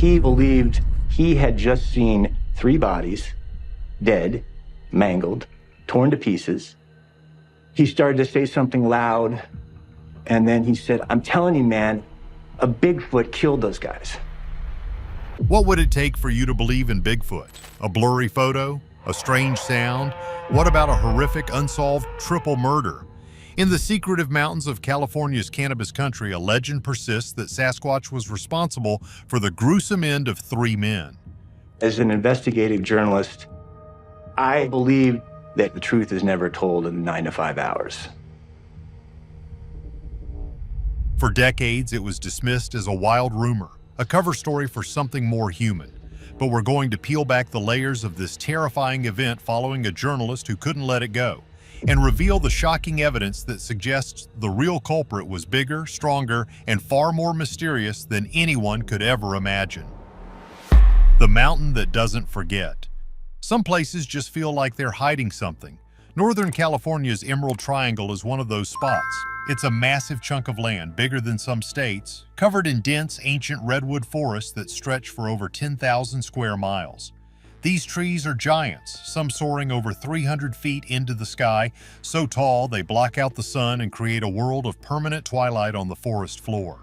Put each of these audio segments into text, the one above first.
He believed he had just seen 3 bodies, dead, mangled, torn to pieces. He started to say something loud, and then he said, "I'm telling you, man, a Bigfoot killed those guys." What would it take for you to believe in Bigfoot? A blurry photo? A strange sound? What about a horrific, unsolved triple murder? In the secretive mountains of California's cannabis country, a legend persists that Sasquatch was responsible for the gruesome end of 3 men. As an investigative journalist, I believe that the truth is never told in 9 to 5 hours. For decades, it was dismissed as a wild rumor, a cover story for something more human. But we're going to peel back the layers of this terrifying event following a journalist who couldn't let it go, and reveal the shocking evidence that suggests the real culprit was bigger, stronger, and far more mysterious than anyone could ever imagine. The mountain that doesn't forget. Some places just feel like they're hiding something. Northern California's Emerald Triangle is one of those spots. It's a massive chunk of land, bigger than some states, covered in dense, ancient redwood forests that stretch for over 10,000 square miles. These trees are giants, some soaring over 300 feet into the sky, so tall they block out the sun and create a world of permanent twilight on the forest floor.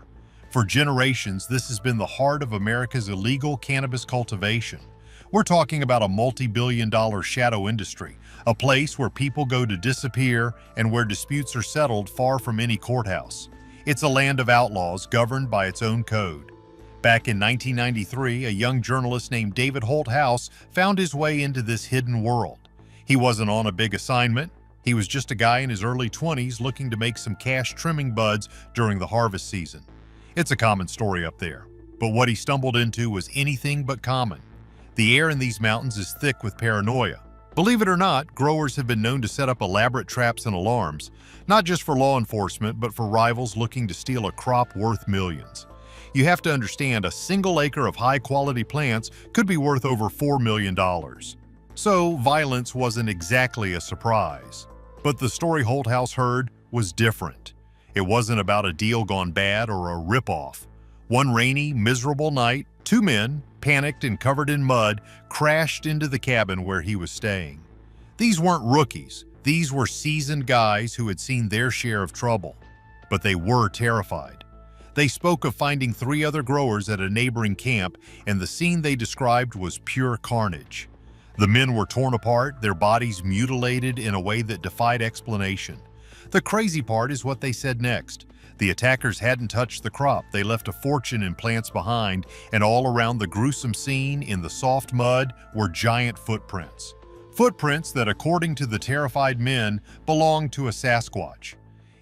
For generations, this has been the heart of America's illegal cannabis cultivation. We're talking about a multi-billion-dollar shadow industry, a place where people go to disappear and where disputes are settled far from any courthouse. It's a land of outlaws governed by its own code. Back in 1993, a young journalist named David Holthouse found his way into this hidden world. He wasn't on a big assignment. He was just a guy in his early 20s looking to make some cash trimming buds during the harvest season. It's a common story up there, but what he stumbled into was anything but common. The air in these mountains is thick with paranoia. Believe it or not, growers have been known to set up elaborate traps and alarms, not just for law enforcement, but for rivals looking to steal a crop worth millions. You have to understand, a single acre of high-quality plants could be worth over $4 million. So violence wasn't exactly a surprise. But the story Holthouse heard was different. It wasn't about a deal gone bad or a ripoff. One rainy, miserable night, 2 men, panicked and covered in mud, crashed into the cabin where he was staying. These weren't rookies. These were seasoned guys who had seen their share of trouble. But they were terrified. They spoke of finding 3 other growers at a neighboring camp, and the scene they described was pure carnage. The men were torn apart, their bodies mutilated in a way that defied explanation. The crazy part is what they said next. The attackers hadn't touched the crop. They left a fortune in plants behind, and all around the gruesome scene in the soft mud were giant footprints. Footprints that, according to the terrified men, belonged to a Sasquatch.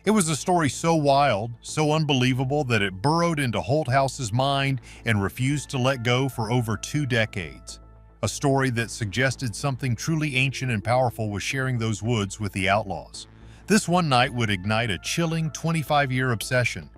It was a story so wild, so unbelievable that it burrowed into Holthouse's mind and refused to let go for over 2 decades. A story that suggested something truly ancient and powerful was sharing those woods with the outlaws. This one night would ignite a chilling 25-year obsession.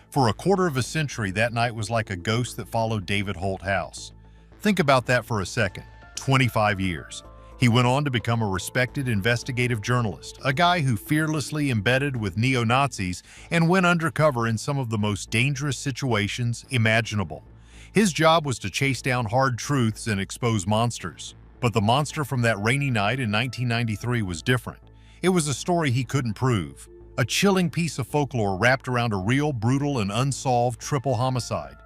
For a quarter of a century, that night was like a ghost that followed David Holthouse. Think about that for a second. 25 years. He went on to become a respected investigative journalist, a guy who fearlessly embedded with neo-Nazis and went undercover in some of the most dangerous situations imaginable. His job was to chase down hard truths and expose monsters. But the monster from that rainy night in 1993 was different. It was a story he couldn't prove. A chilling piece of folklore wrapped around a real, brutal, and unsolved triple homicide.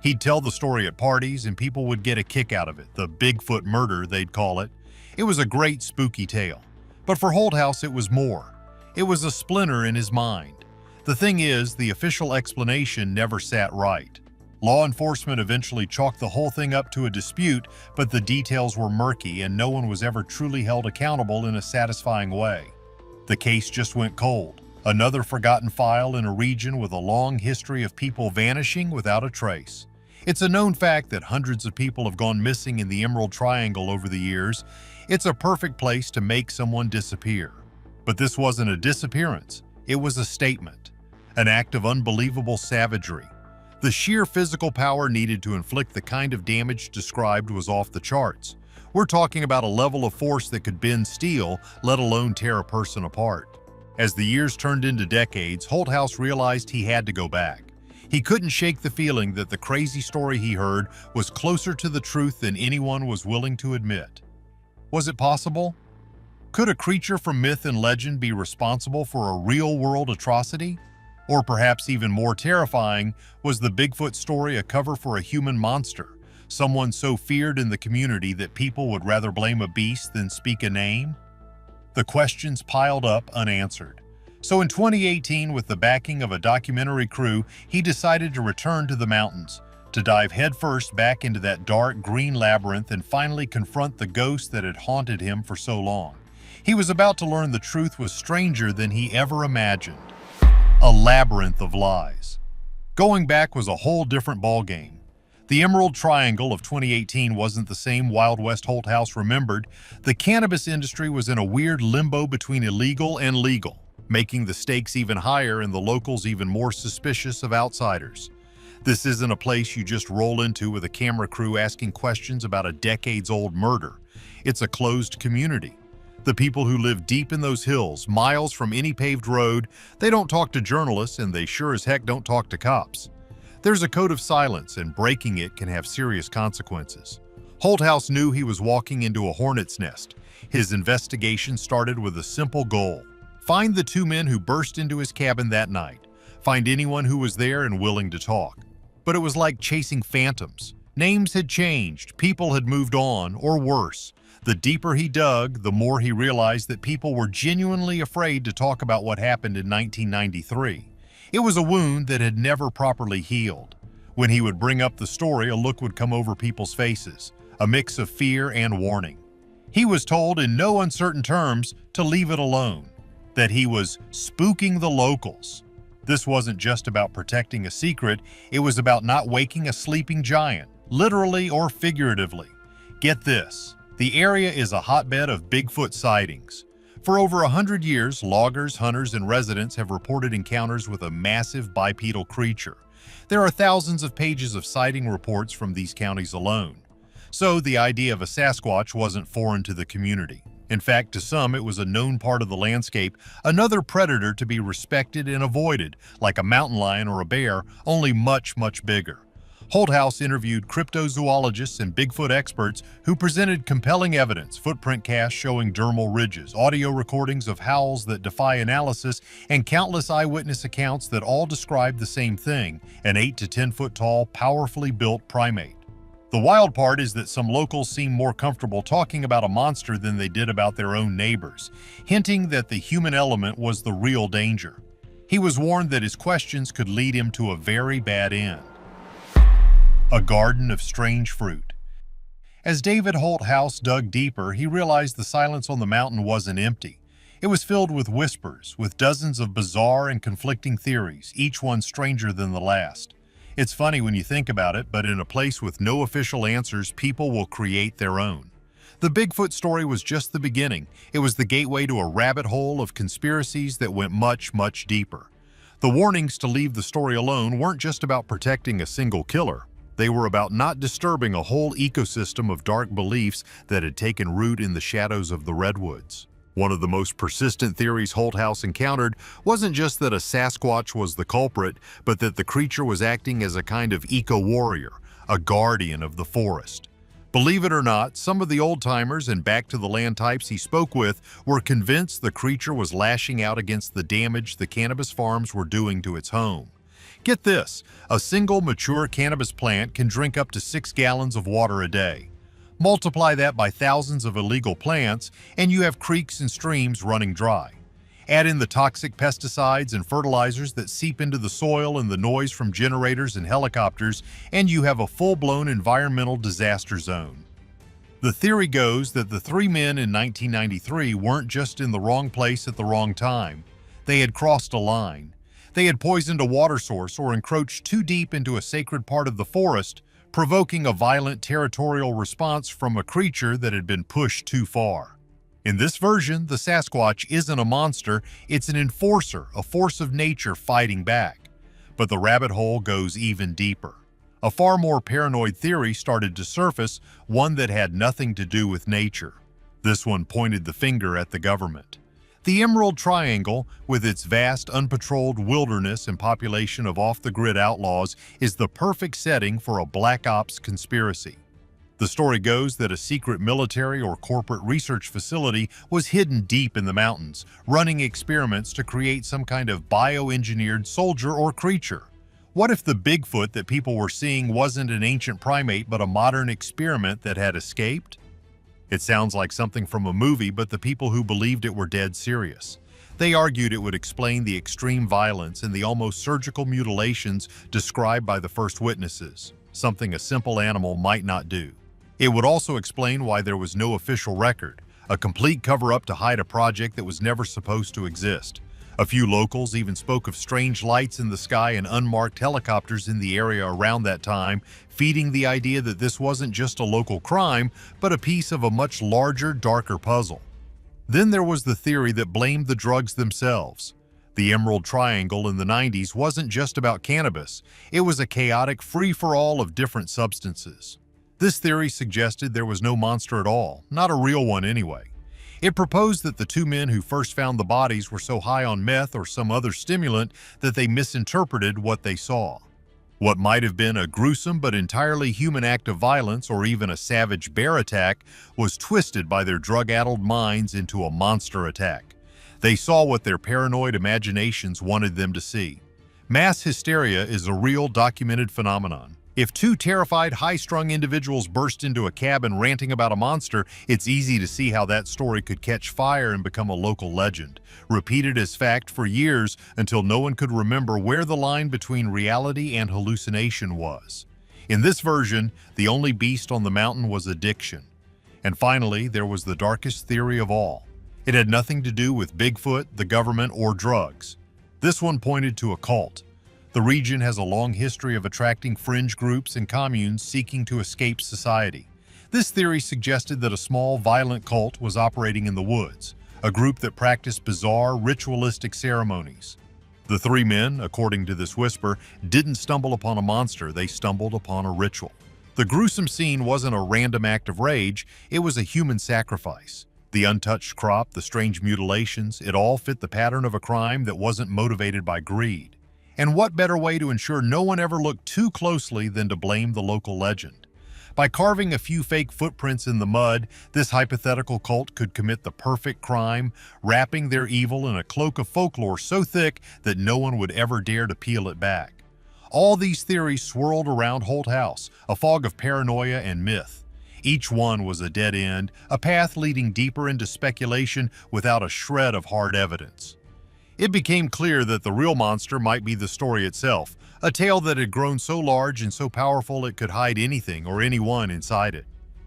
He'd tell the story at parties and people would get a kick out of it, the Bigfoot murder, they'd call it. It was a great spooky tale. But for Holthouse, it was more. It was a splinter in his mind. The thing is, the official explanation never sat right. Law enforcement eventually chalked the whole thing up to a dispute, but the details were murky and no one was ever truly held accountable in a satisfying way. The case just went cold, another forgotten file in a region with a long history of people vanishing without a trace. It's a known fact that hundreds of people have gone missing in the Emerald Triangle over the years. It's a perfect place to make someone disappear. But this wasn't a disappearance, it was a statement, an act of unbelievable savagery. The sheer physical power needed to inflict the kind of damage described was off the charts. We're talking about a level of force that could bend steel, let alone tear a person apart. As the years turned into decades, Holthouse realized he had to go back. He couldn't shake the feeling that the crazy story he heard was closer to the truth than anyone was willing to admit. Was it possible? Could a creature from myth and legend be responsible for a real-world atrocity? Or perhaps even more terrifying, was the Bigfoot story a cover for a human monster, someone so feared in the community that people would rather blame a beast than speak a name? The questions piled up unanswered. So in 2018, with the backing of a documentary crew, he decided to return to the mountains, to dive headfirst back into that dark green labyrinth and finally confront the ghost that had haunted him for so long. He was about to learn the truth was stranger than he ever imagined. A labyrinth of lies. Going back was a whole different ballgame. The Emerald Triangle of 2018 wasn't the same Wild West Holthouse remembered. The cannabis industry was in a weird limbo between illegal and legal, making the stakes even higher and the locals even more suspicious of outsiders. This isn't a place you just roll into with a camera crew asking questions about a decades-old murder. It's a closed community. The people who live deep in those hills, miles from any paved road, they don't talk to journalists and they sure as heck don't talk to cops. There's a code of silence, and breaking it can have serious consequences. Holthouse knew he was walking into a hornet's nest. His investigation started with a simple goal: find the two men who burst into his cabin that night. Find anyone who was there and willing to talk. But it was like chasing phantoms. Names had changed, people had moved on, or worse. The deeper he dug, the more he realized that people were genuinely afraid to talk about what happened in 1993. It was a wound that had never properly healed. When he would bring up the story, a look would come over people's faces, a mix of fear and warning. He was told in no uncertain terms to leave it alone, that he was spooking the locals. This wasn't just about protecting a secret, it was about not waking a sleeping giant, literally or figuratively. Get this. The area is a hotbed of Bigfoot sightings. For over 100 years, loggers, hunters, and residents have reported encounters with a massive bipedal creature. There are thousands of pages of sighting reports from these counties alone. So the idea of a Sasquatch wasn't foreign to the community. In fact, to some, it was a known part of the landscape, another predator to be respected and avoided, like a mountain lion or a bear, only much, much bigger. Holthouse interviewed cryptozoologists and Bigfoot experts who presented compelling evidence, footprint casts showing dermal ridges, audio recordings of howls that defy analysis, and countless eyewitness accounts that all describe the same thing: an 8 to 10 foot tall, powerfully built primate. The wild part is that some locals seem more comfortable talking about a monster than they did about their own neighbors, hinting that the human element was the real danger. He was warned that his questions could lead him to a very bad end. A garden of strange fruit. As David Holthouse dug deeper, he realized the silence on the mountain wasn't empty. It was filled with whispers, with dozens of bizarre and conflicting theories, each one stranger than the last. It's funny when you think about it, but in a place with no official answers, people will create their own. The Bigfoot story was just the beginning. It was the gateway to a rabbit hole of conspiracies that went much, much deeper. The warnings to leave the story alone weren't just about protecting a single killer. They were about not disturbing a whole ecosystem of dark beliefs that had taken root in the shadows of the redwoods. One of the most persistent theories Holthouse encountered wasn't just that a Sasquatch was the culprit, but that the creature was acting as a kind of eco-warrior, a guardian of the forest. Believe it or not, some of the old-timers and back-to-the-land types he spoke with were convinced the creature was lashing out against the damage the cannabis farms were doing to its home. Get this, a single mature cannabis plant can drink up to 6 gallons of water a day. Multiply that by thousands of illegal plants, and you have creeks and streams running dry. Add in the toxic pesticides and fertilizers that seep into the soil and the noise from generators and helicopters, and you have a full-blown environmental disaster zone. The theory goes that the 3 men in 1993 weren't just in the wrong place at the wrong time. They had crossed a line. They had poisoned a water source or encroached too deep into a sacred part of the forest, provoking a violent territorial response from a creature that had been pushed too far. In this version, the Sasquatch isn't a monster, it's an enforcer, a force of nature fighting back. But the rabbit hole goes even deeper. A far more paranoid theory started to surface, one that had nothing to do with nature. This one pointed the finger at the government. The Emerald Triangle, with its vast, unpatrolled wilderness and population of off-the-grid outlaws, is the perfect setting for a black ops conspiracy. The story goes that a secret military or corporate research facility was hidden deep in the mountains, running experiments to create some kind of bioengineered soldier or creature. What if the Bigfoot that people were seeing wasn't an ancient primate but a modern experiment that had escaped? It sounds like something from a movie, but the people who believed it were dead serious. They argued it would explain the extreme violence and the almost surgical mutilations described by the first witnesses, something a simple animal might not do. It would also explain why there was no official record, a complete cover-up to hide a project that was never supposed to exist. A few locals even spoke of strange lights in the sky and unmarked helicopters in the area around that time, feeding the idea that this wasn't just a local crime, but a piece of a much larger, darker puzzle. Then there was the theory that blamed the drugs themselves. The Emerald Triangle in the 90s wasn't just about cannabis. It was a chaotic free-for-all of different substances. This theory suggested there was no monster at all, not a real one anyway. It proposed that the two men who first found the bodies were so high on meth or some other stimulant that they misinterpreted what they saw. What might have been a gruesome but entirely human act of violence or even a savage bear attack was twisted by their drug-addled minds into a monster attack. They saw what their paranoid imaginations wanted them to see. Mass hysteria is a real documented phenomenon. If two terrified, high-strung individuals burst into a cabin ranting about a monster, it's easy to see how that story could catch fire and become a local legend, repeated as fact for years until no one could remember where the line between reality and hallucination was. In this version, the only beast on the mountain was addiction. And finally, there was the darkest theory of all. It had nothing to do with Bigfoot, the government, or drugs. This one pointed to a cult. The region has a long history of attracting fringe groups and communes seeking to escape society. This theory suggested that a small, violent cult was operating in the woods, a group that practiced bizarre, ritualistic ceremonies. The three men, according to this whisper, didn't stumble upon a monster, they stumbled upon a ritual. The gruesome scene wasn't a random act of rage, it was a human sacrifice. The untouched crop, the strange mutilations, it all fit the pattern of a crime that wasn't motivated by greed. And what better way to ensure no one ever looked too closely than to blame the local legend? By carving a few fake footprints in the mud, this hypothetical cult could commit the perfect crime, wrapping their evil in a cloak of folklore so thick that no one would ever dare to peel it back. All these theories swirled around Holthouse, a fog of paranoia and myth. Each one was a dead end, a path leading deeper into speculation without a shred of hard evidence. It became clear that the real monster might be the story itself, a tale that had grown so large and so powerful it could hide anything or anyone inside it.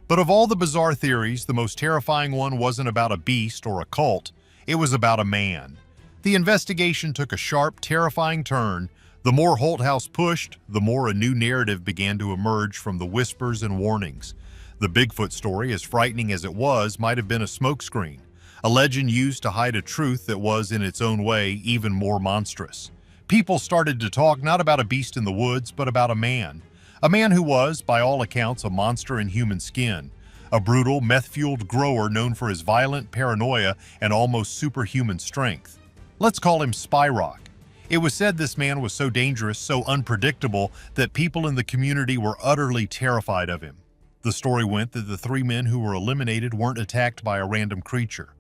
But of all the bizarre theories, the most terrifying one wasn't about a beast or a cult, it was about a man. The investigation took a sharp, terrifying turn. The more Holthouse pushed, the more a new narrative began to emerge from the whispers and warnings. The Bigfoot story, as frightening as it was, might have been a smokescreen. A legend used to hide a truth that was, in its own way, even more monstrous. People started to talk not about a beast in the woods, but about a man who was, by all accounts, a monster in human skin, a brutal, meth-fueled grower known for his violent paranoia and almost superhuman strength. Let's call him Spyrock. It was said this man was so dangerous, so unpredictable, that people in the community were utterly terrified of him. The story went that the three men who were eliminated weren't attacked by a random creature.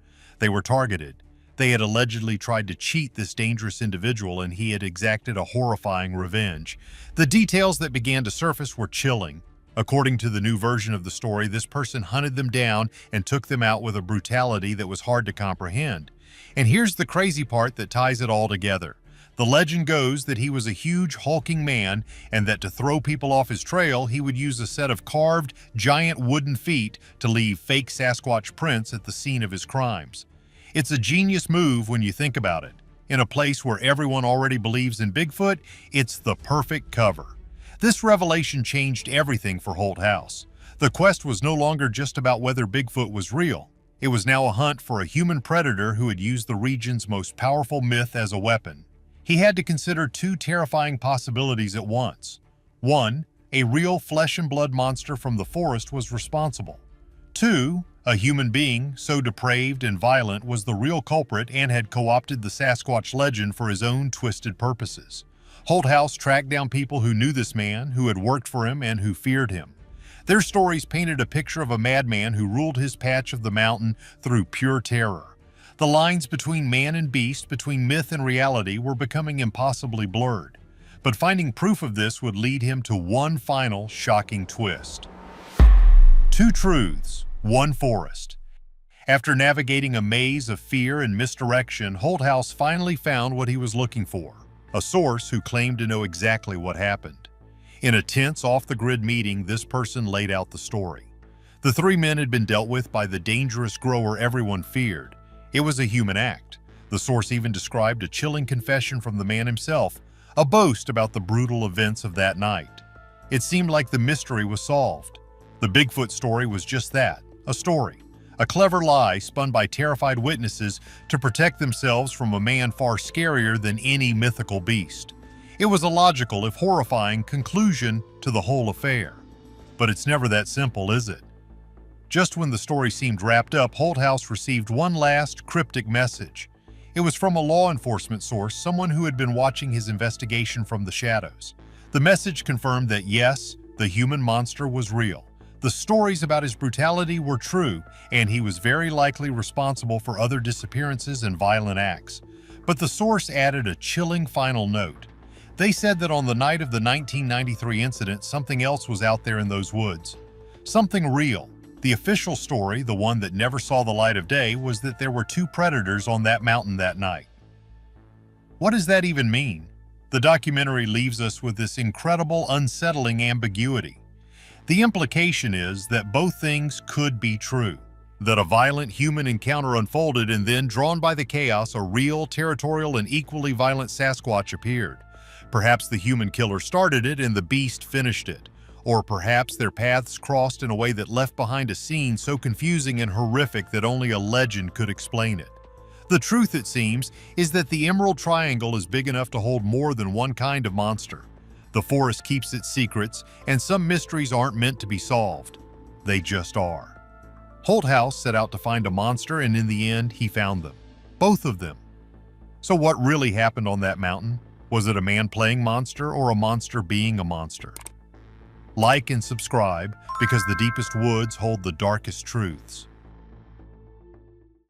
They were targeted. They had allegedly tried to cheat this dangerous individual, and he had exacted a horrifying revenge. The details that began to surface were chilling. According to the new version of the story, this person hunted them down and took them out with a brutality that was hard to comprehend. And here's the crazy part that ties it all together. The legend goes that he was a huge, hulking man, and that to throw people off his trail, he would use a set of carved, giant wooden feet to leave fake Sasquatch prints at the scene of his crimes. It's a genius move when you think about it. In a place where everyone already believes in Bigfoot, it's the perfect cover. This revelation changed everything for Holthouse. The quest was no longer just about whether Bigfoot was real. It was now a hunt for a human predator who had used the region's most powerful myth as a weapon. He had to consider two terrifying possibilities at once. One, a real flesh-and-blood monster from the forest was responsible. 2, a human being so depraved and violent was the real culprit and had co-opted the Sasquatch legend for his own twisted purposes. Holthouse tracked down people who knew this man, who had worked for him, and who feared him. Their stories painted a picture of a madman who ruled his patch of the mountain through pure terror. The lines between man and beast, between myth and reality, were becoming impossibly blurred. But finding proof of this would lead him to one final, shocking twist. 2 truths, 1 forest. After navigating a maze of fear and misdirection, Holthouse finally found what he was looking for, a source who claimed to know exactly what happened. In a tense, off-the-grid meeting, this person laid out the story. The 3 men had been dealt with by the dangerous grower everyone feared. It was a human act. The source even described a chilling confession from the man himself, a boast about the brutal events of that night. It seemed like the mystery was solved. The Bigfoot story was just that, a story. A clever lie spun by terrified witnesses to protect themselves from a man far scarier than any mythical beast. It was a logical, if horrifying, conclusion to the whole affair. But it's never that simple, is it? Just when the story seemed wrapped up, Holthouse received one last, cryptic message. It was from a law enforcement source, someone who had been watching his investigation from the shadows. The message confirmed that yes, the human monster was real. The stories about his brutality were true, and he was very likely responsible for other disappearances and violent acts. But the source added a chilling final note. They said that on the night of the 1993 incident, something else was out there in those woods. Something real. The official story, the one that never saw the light of day, was that there were 2 predators on that mountain that night. What does that even mean? The documentary leaves us with this incredible, unsettling ambiguity. The implication is that both things could be true. That a violent human encounter unfolded and then, drawn by the chaos, a real, territorial, and equally violent Sasquatch appeared. Perhaps the human killer started it and the beast finished it. Or perhaps their paths crossed in a way that left behind a scene so confusing and horrific that only a legend could explain it. The truth, it seems, is that the Emerald Triangle is big enough to hold more than one kind of monster. The forest keeps its secrets, and some mysteries aren't meant to be solved. They just are. Holthouse set out to find a monster, and in the end, he found them. Both of them. So what really happened on that mountain? Was it a man playing monster or a monster being a monster? Like and subscribe, because the deepest woods hold the darkest truths.